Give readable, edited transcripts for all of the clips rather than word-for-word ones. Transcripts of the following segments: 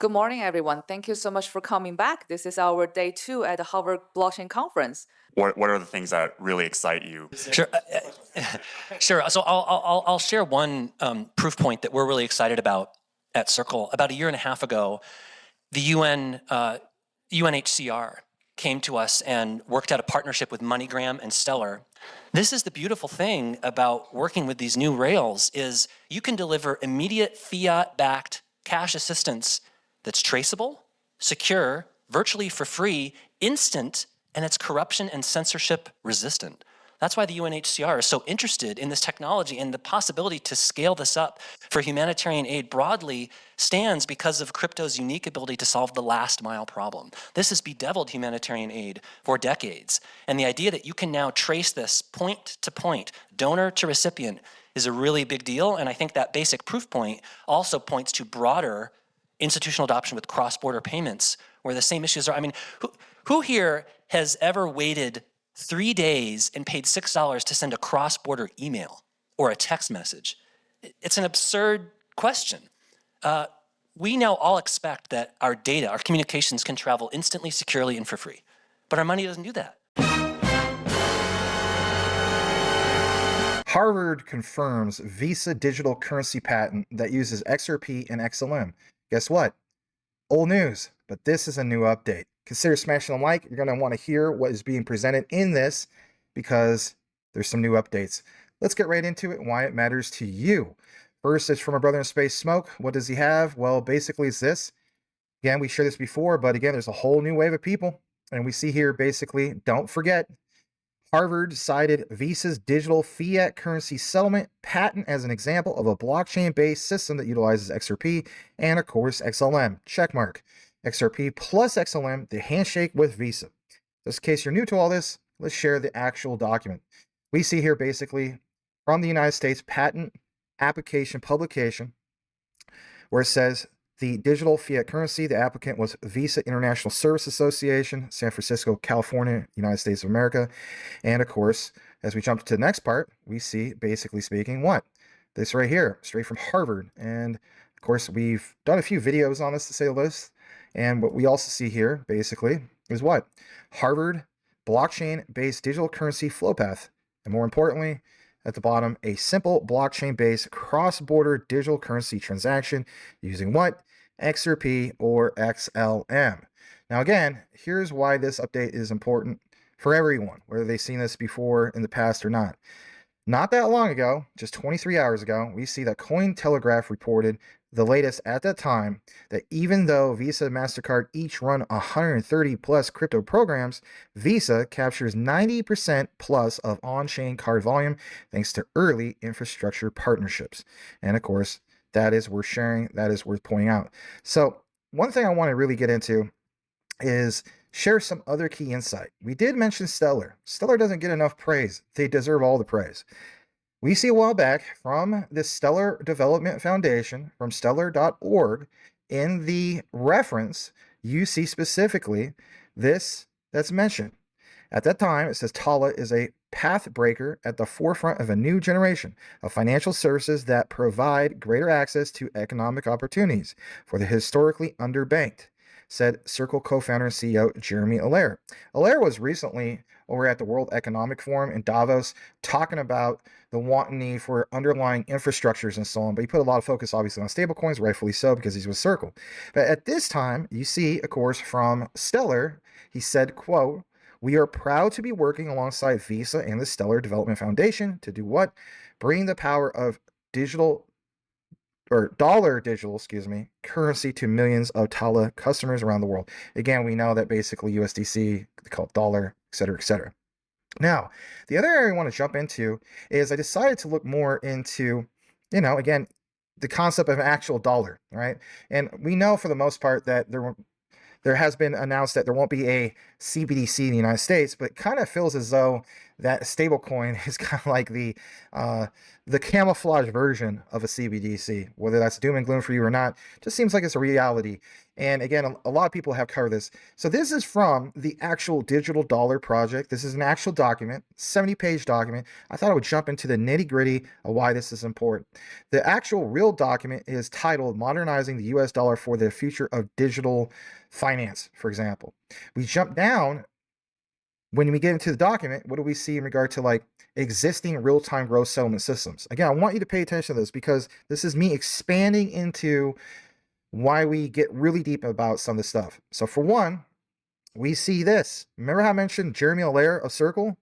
Good morning, everyone. Thank you so much for coming back. This is our day 2 at the Harvard Blockchain Conference. What are the things that really excite you? Sure. Sure. So I'll share one proof point that we're really excited about at Circle. About a year and a half ago, the UNHCR came to us and worked out a partnership with MoneyGram and Stellar. This is the beautiful thing about working with these new rails is you can deliver immediate fiat-backed cash assistance that's traceable, secure, virtually for free, instant, and it's corruption and censorship resistant. That's why the UNHCR is so interested in this technology, and the possibility to scale this up for humanitarian aid broadly stands because of crypto's unique ability to solve the last mile problem. This has bedeviled humanitarian aid for decades. And the idea that you can now trace this point to point, donor to recipient, is a really big deal. And I think that basic proof point also points to broader institutional adoption with cross-border payments, where the same issues are. I mean, who here has ever waited 3 days and paid $6 to send a cross-border email or a text message? It's an absurd question. We now all expect that our data, our communications can travel instantly, securely, and for free. But our money doesn't do that. Harvard confirms Visa digital currency patent that uses XRP and XLM. Guess what? Old news, but this is a new update. Consider smashing the like. You're going to want to hear what is being presented in this because there's some new updates. Let's get right into it and why it matters to you. First, it's from our brother in space, Smoke. What does he have? Well, basically it's this. Again, we shared this before, but again, there's a whole new wave of people. And we see here, basically, don't forget, Harvard cited Visa's digital fiat currency settlement patent as an example of a blockchain-based system that utilizes XRP and, of course, XLM. Checkmark. XRP plus XLM, the handshake with Visa. Just in case you're new to all this, let's share the actual document. We see here basically from the United States patent application publication where it says the digital fiat currency, the applicant was Visa International Service Association, San Francisco, California, United States of America. And of course, as we jump to the next part, we see basically speaking what? This right here, straight from Harvard. And of course, we've done a few videos on this to say the least. And what we also see here, basically, is what? Harvard blockchain-based digital currency flow path. And more importantly, at the bottom, a simple blockchain-based cross-border digital currency transaction using what? XRP or XLM. Now again, here's why this update is important for everyone, whether they've seen this before in the past or not. Not that long ago, just 23 hours ago, we see that Cointelegraph reported the latest at that time that even though Visa and MasterCard each run 130 plus crypto programs, Visa captures 90% plus of on-chain card volume thanks to early infrastructure partnerships. And of course, that is worth sharing, that is worth pointing out. So one thing I want to really get into is share some other key insight. We did mention Stellar. Stellar doesn't get enough praise. They deserve all the praise. We see a while back from the Stellar Development Foundation, from stellar.org, in the reference, you see specifically this that's mentioned. At that time, it says Tala is a path breaker at the forefront of a new generation of financial services that provide greater access to economic opportunities for the historically underbanked, said Circle co-founder and CEO Jeremy Allaire. Allaire was recently over at the World Economic Forum in Davos talking about the want and need for underlying infrastructures and so on, but he put a lot of focus obviously on stablecoins, rightfully so, because he's with Circle. But at this time, you see, of course, from Stellar, he said, quote, "We are proud to be working alongside Visa and the Stellar Development Foundation to do what? Bring the power of dollar digital, currency to millions of Tala customers around the world." Again, we know that basically USDC, they call it dollar, et cetera, et cetera. Now, the other area I want to jump into is I decided to look more into, again, the concept of an actual dollar, right? And we know for the most part that there has been announced that there won't be a CBDC in the United States, but it kind of feels as though that stablecoin is kind of like the camouflage version of a CBDC. Whether that's doom and gloom for you or not, just seems like it's a reality. And again, a lot of people have covered this. So this is from the actual digital dollar project. This is an actual document, 70-page document. I thought I would jump into the nitty-gritty of why this is important. The actual real document is titled Modernizing the US Dollar for the Future of Digital Finance, for example. We jump down. When we get into the document, what do we see in regard to like existing real-time gross settlement systems? Again, I want you to pay attention to this because this is me expanding into why we get really deep about some of this stuff. So for one, we see this. Remember how I mentioned Jeremy Allaire of Circle?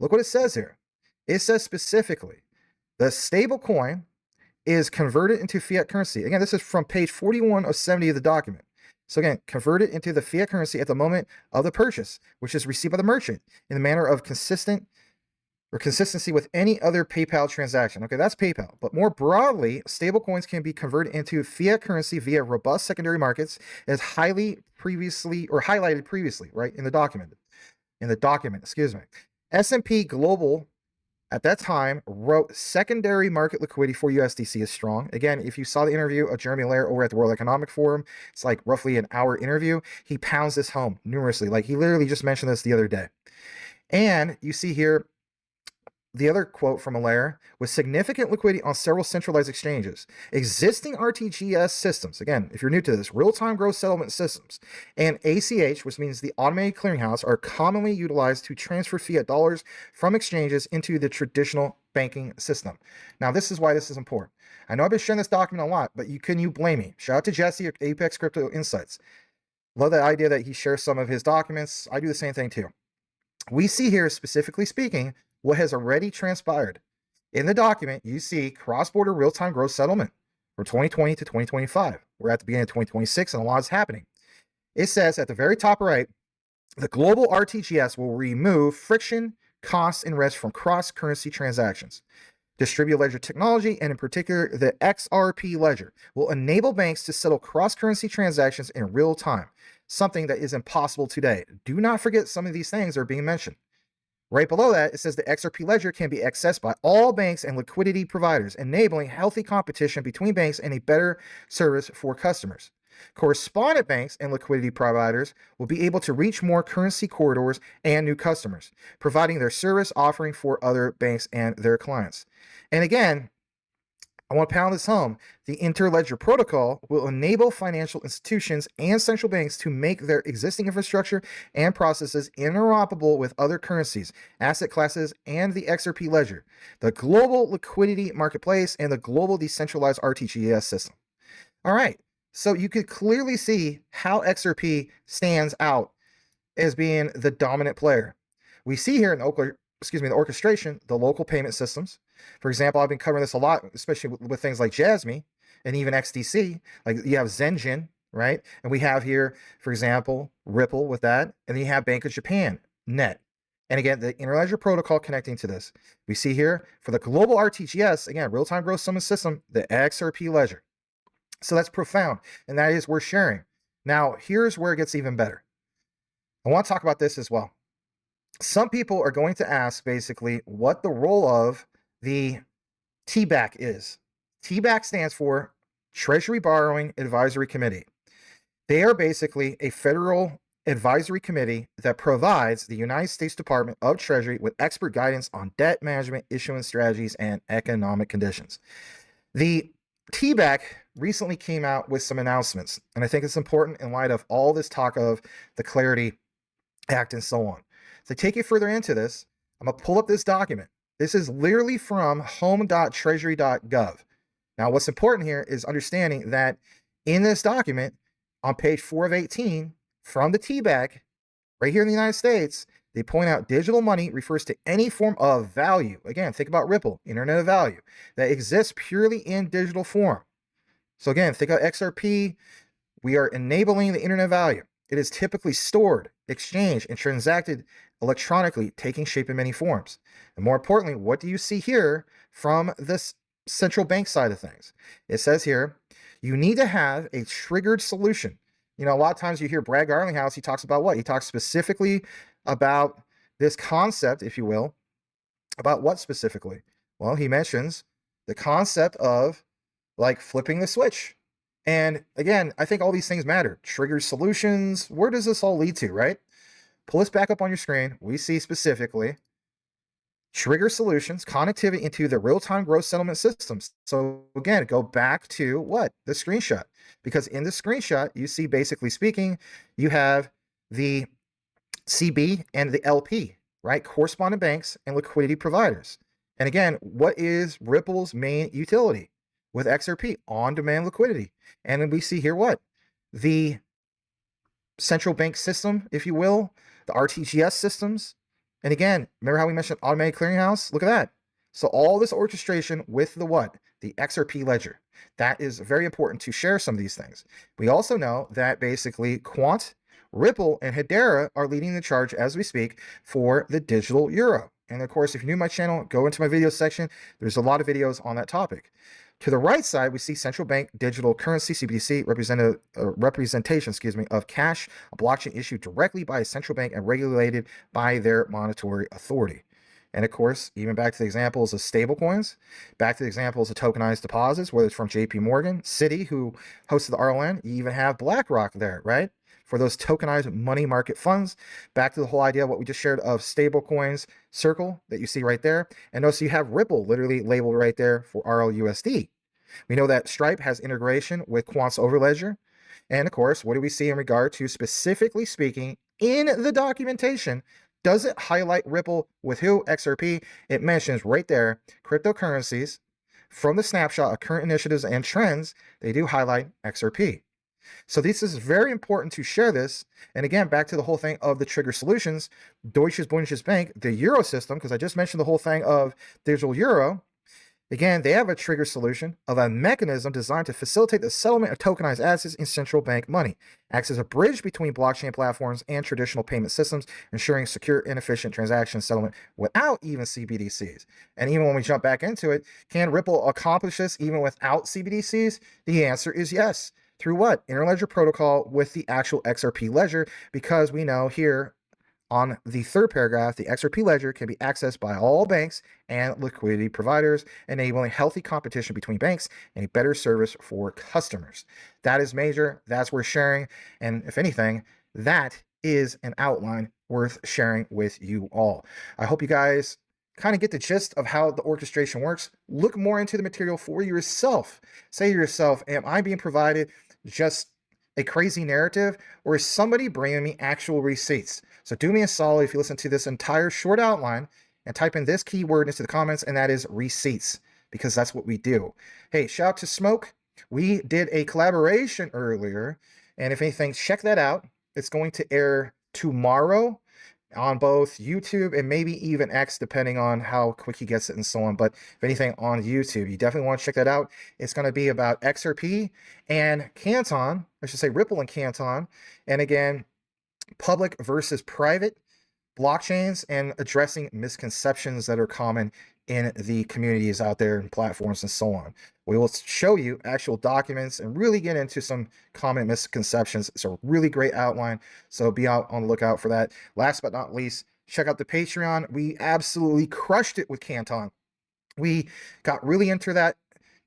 Look what it says here. It says specifically, the stable coin is converted into fiat currency. Again, this is from page 41 of 70 of the document. So again, convert it into the fiat currency at the moment of the purchase, which is received by the merchant in the manner of consistency with any other PayPal transaction. Okay, that's PayPal. But more broadly, stablecoins can be converted into fiat currency via robust secondary markets as highlighted previously, right, in the document. Excuse me. S&P Global at that time wrote secondary market liquidity for USDC is strong. Again, if you saw the interview of Jeremy Allaire over at the World Economic Forum, it's like roughly an hour interview. He pounds this home numerously. Like he literally just mentioned this the other day. And you see here the other quote from Allaire, with significant liquidity on several centralized exchanges, existing RTGS systems, again, if you're new to this, real-time gross settlement systems, and ACH, which means the automated clearinghouse, are commonly utilized to transfer fiat dollars from exchanges into the traditional banking system. Now, this is why this is important. I know I've been sharing this document a lot, but can you blame me? Shout out to Jesse at Apex Crypto Insights. Love the idea that he shares some of his documents. I do the same thing too. We see here, specifically speaking, what has already transpired. In the document, you see cross-border real-time gross settlement from 2020 to 2025. We're at the beginning of 2026 and a lot is happening. It says at the very top right, the global RTGS will remove friction, costs, and risk from cross-currency transactions. Distributed ledger technology, and in particular, the XRP ledger, will enable banks to settle cross-currency transactions in real time, something that is impossible today. Do not forget some of these things are being mentioned. Right below that, it says the XRP ledger can be accessed by all banks and liquidity providers, enabling healthy competition between banks and a better service for customers. Correspondent banks and liquidity providers will be able to reach more currency corridors and new customers, providing their service offering for other banks and their clients. And again, I want to pound this home. The Interledger Protocol will enable financial institutions and central banks to make their existing infrastructure and processes interoperable with other currencies, asset classes, and the XRP ledger, the global liquidity marketplace, and the global decentralized RTGS system. All right, so you could clearly see how XRP stands out as being the dominant player. We see here in the orchestration, the local payment systems. For example, I've been covering this a lot, especially with things like Jasmy and even XDC. Like you have Zenjin, right? And we have here, for example, Ripple with that. And then you have Bank of Japan, Net. And again, the Interledger Protocol connecting to this. We see here for the global RTGS, again, real-time gross settlement system, the XRP ledger. So that's profound. And that is worth sharing. Now, here's where it gets even better. I want to talk about this as well. Some people are going to ask basically what the role of the TBAC is. TBAC stands for Treasury Borrowing Advisory Committee. They are basically a federal advisory committee that provides the United States Department of Treasury with expert guidance on debt management, issuance strategies, and economic conditions. The TBAC recently came out with some announcements, and I think it's important in light of all this talk of the Clarity Act and so on. To take you further into this, I'm going to pull up this document. This is literally from home.treasury.gov. Now, what's important here is understanding that in this document, on page 4 of 18, from the TBAC, right here in the United States, they point out digital money refers to any form of value. Again, think about Ripple, Internet of Value, that exists purely in digital form. So again, think of XRP. We are enabling the Internet of Value. It is typically stored, exchanged, and transacted electronically, taking shape in many forms. And more importantly, what do you see here from this central bank side of things? It says here, you need to have a triggered solution. You know, a lot of times you hear Brad Garlinghouse, he talks about what? He talks specifically about this concept, if you will, About what specifically? Well, he mentions the concept of like flipping the switch. And again, I think all these things matter. Trigger solutions, where does this all lead to, right? Pull this back up on your screen. We see specifically trigger solutions, connectivity into the real-time gross settlement systems. So again, go back to what? The screenshot. Because in the screenshot, you see, basically speaking, you have the CB and the LP, right? Correspondent banks and liquidity providers. And again, what is Ripple's main utility with XRP? On-demand liquidity. And then we see here what? The central bank system, if you will, the RTGS systems. And again, remember how we mentioned automated clearinghouse? Look at that. So all this orchestration with the what? The XRP ledger. That is very important to share some of these things. We also know that basically Quant, Ripple, and Hedera are leading the charge as we speak for the digital euro. And of course, if you're new to my channel, go into my video section. There's a lot of videos on that topic. To the right side, we see central bank digital currency, CBDC, representation, of cash, a blockchain issued directly by a central bank and regulated by their monetary authority. And of course, even back to the examples of stablecoins, back to the examples of tokenized deposits, whether it's from JP Morgan, Citi, who hosted the RLN, you even have BlackRock there, right? For those tokenized money market funds. Back to the whole idea of what we just shared of stablecoins circle that you see right there. And notice you have Ripple literally labeled right there for RLUSD. We know that Stripe has integration with Quant's Overledger. And of course, what do we see in regard to specifically speaking in the documentation? Does it highlight Ripple with who? XRP. It mentions right there, cryptocurrencies. From the snapshot of current initiatives and trends, they do highlight XRP. So this is very important to share this. And again, back to the whole thing of the trigger solutions, Deutsche Bundesbank, the Euro system, because I just mentioned the whole thing of digital euro. Again, they have a trigger solution of a mechanism designed to facilitate the settlement of tokenized assets in central bank money. Acts as a bridge between blockchain platforms and traditional payment systems, ensuring secure and efficient transaction settlement without even CBDCs. And even when we jump back into it, can Ripple accomplish this even without CBDCs? The answer is yes. Through what? Interledger protocol with the actual XRP ledger, because we know here on the third paragraph, the XRP ledger can be accessed by all banks and liquidity providers, enabling healthy competition between banks and a better service for customers. That is major. That's worth sharing. And if anything, that is an outline worth sharing with you all. I hope you guys kind of get the gist of how the orchestration works. Look more into the material for yourself. Say to yourself, am I being provided just a crazy narrative, or is somebody bringing me actual receipts? So do me a solid if you listen to this entire short outline and type in this keyword into the comments, and that is receipts, because that's what we do. Hey, shout out to Smoke. We did a collaboration earlier, and if anything, check that out. It's going to air tomorrow on both YouTube and maybe even X, depending on how quick he gets it and so on. But if anything, on YouTube, you definitely want to check that out. It's going to be about XRP and Canton, I should say Ripple and Canton. And again, public versus private blockchains and addressing misconceptions that are common in the communities out there and platforms and so on. We will show you actual documents and really get into some common misconceptions. It's a really great outline, so be out on the lookout for that. Last but not least, check out the Patreon. We absolutely crushed it with Canton. We got really into that,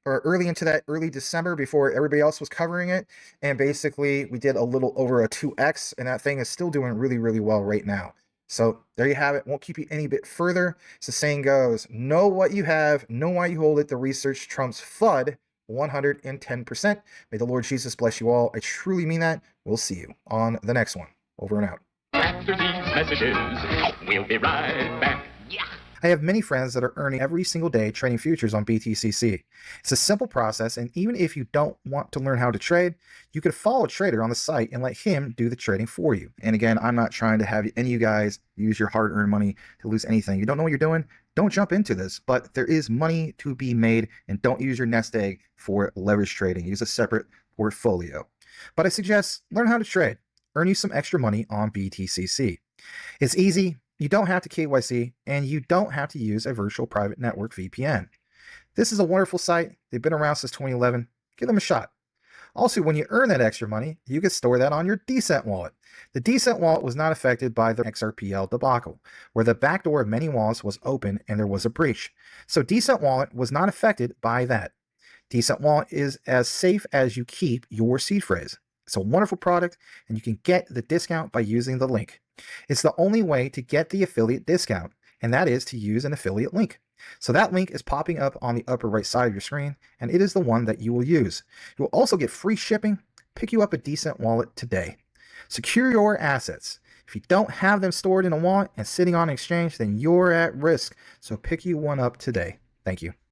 or early December, before everybody else was covering it. And basically we did a little over a 2x, and that thing is still doing really, really well right now. So there you have it. Won't keep you any bit further. As the saying goes, know what you have, know why you hold it. The research trumps FUD 110%. May the Lord Jesus bless you all. I truly mean that. We'll see you on the next one. Over and out. After these messages, we'll be right back. I have many friends that are earning every single day trading futures on BTCC. It's a simple process, and even if you don't want to learn how to trade, you could follow a trader on the site and let him do the trading for you. And again, I'm not trying to have any of you guys use your hard-earned money to lose anything. You don't know what you're doing? Don't jump into this, but there is money to be made, and don't use your nest egg for leverage trading. Use a separate portfolio. But I suggest learn how to trade. Earn you some extra money on BTCC. It's easy. You don't have to KYC, and you don't have to use a virtual private network VPN. This is a wonderful site. They've been around since 2011. Give them a shot. Also, when you earn that extra money, you can store that on your Decent wallet. The Decent wallet was not affected by the XRPL debacle, where the backdoor of many wallets was open and there was a breach. So Decent wallet was not affected by that. Decent wallet is as safe as you keep your seed phrase. It's a wonderful product, and you can get the discount by using the link. It's the only way to get the affiliate discount, and that is to use an affiliate link. So that link is popping up on the upper right side of your screen, and it is the one that you will use. You will also get free shipping. Pick you up a Decent wallet today. Secure your assets. If you don't have them stored in a wallet and sitting on an exchange, then you're at risk. So pick you one up today. Thank you.